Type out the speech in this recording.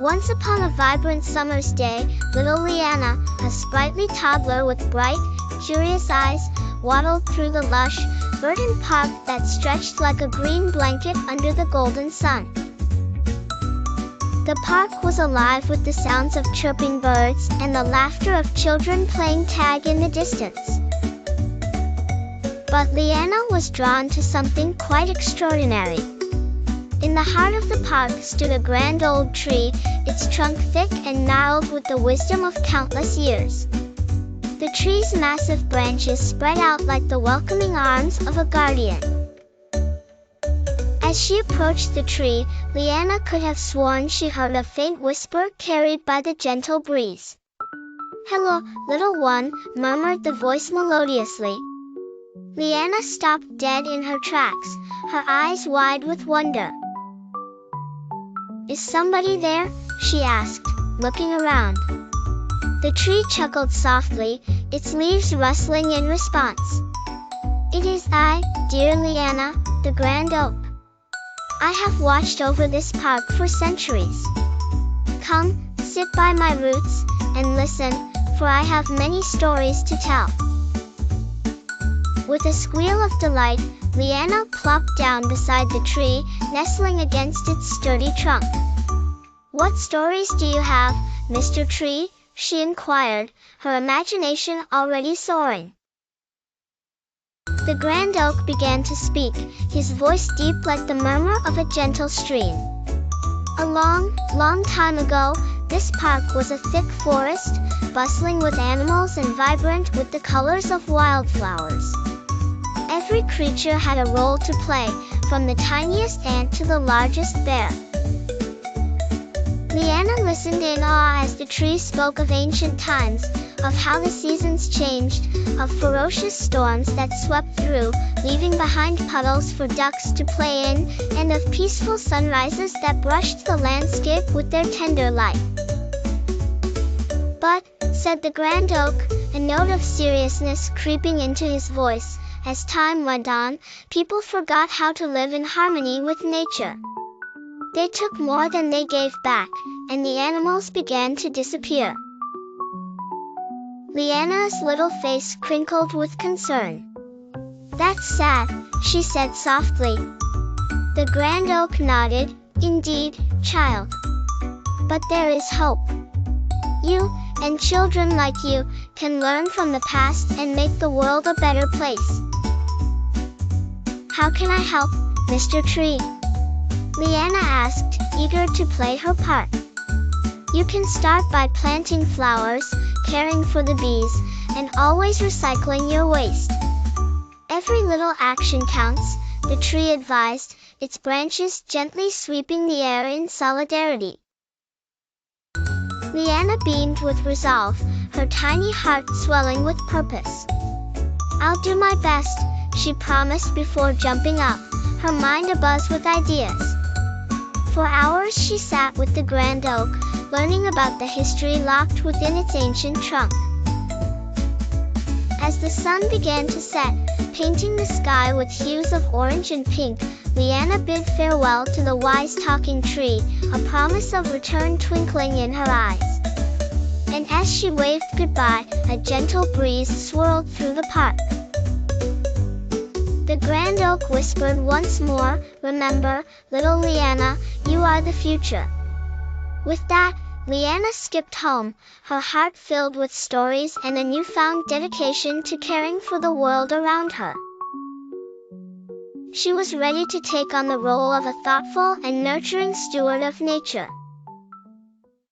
Once upon a vibrant summer's day, little Liyanah, a sprightly toddler with bright, curious eyes, waddled through the lush, verdant park that stretched like a green blanket under the golden sun. The park was alive with the sounds of chirping birds and the laughter of children playing tag in the distance. But Liyanah was drawn to something quite extraordinary. In the heart of the park stood a grand old tree, its trunk thick and gnarled with the wisdom of countless years. The tree's massive branches spread out like the welcoming arms of a guardian. As she approached the tree, Liyanah could have sworn she heard a faint whisper carried by the gentle breeze. "Hello, little one," murmured the voice melodiously. Liyanah stopped dead in her tracks, her eyes wide with wonder. "Is somebody there?" she asked, looking around. The tree chuckled softly, its leaves rustling in response. "It is I, dear Liyanah, the grand oak. I have watched over this park for centuries. Come, sit by my roots, and listen, for I have many stories to tell." With a squeal of delight, Liyanah plopped down beside the tree, nestling against its sturdy trunk. "What stories do you have, Mr. Tree?" she inquired, her imagination already soaring. The grand oak began to speak, his voice deep like the murmur of a gentle stream. "A long, long time ago, this park was a thick forest, bustling with animals and vibrant with the colors of wildflowers. Every creature had a role to play, from the tiniest ant to the largest bear." Liyanah listened in awe as the tree spoke of ancient times, of how the seasons changed, of ferocious storms that swept through, leaving behind puddles for ducks to play in, and of peaceful sunrises that brushed the landscape with their tender light. "But," said the grand oak, a note of seriousness creeping into his voice, "as time went on, people forgot how to live in harmony with nature. They took more than they gave back, and the animals began to disappear." Liyanah's little face crinkled with concern. "That's sad," she said softly. The grand oak nodded. "Indeed, child. But there is hope. You, and children like you, can learn from the past and make the world a better place." "How can I help, Mr. Tree?" Liyanah asked, eager to play her part. "You can start by planting flowers, caring for the bees, and always recycling your waste. Every little action counts," the tree advised, its branches gently sweeping the air in solidarity. Liyanah beamed with resolve, her tiny heart swelling with purpose. "I'll do my best," she promised before jumping up, her mind abuzz with ideas. For hours she sat with the grand oak, learning about the history locked within its ancient trunk. As the sun began to set, painting the sky with hues of orange and pink, Liyanah bid farewell to the wise talking tree, a promise of return twinkling in her eyes. And as she waved goodbye, a gentle breeze swirled through the park. The grand oak whispered once more, "Remember, little Liyanah, you are the future." With that, Liyanah skipped home, her heart filled with stories and a newfound dedication to caring for the world around her. She was ready to take on the role of a thoughtful and nurturing steward of nature.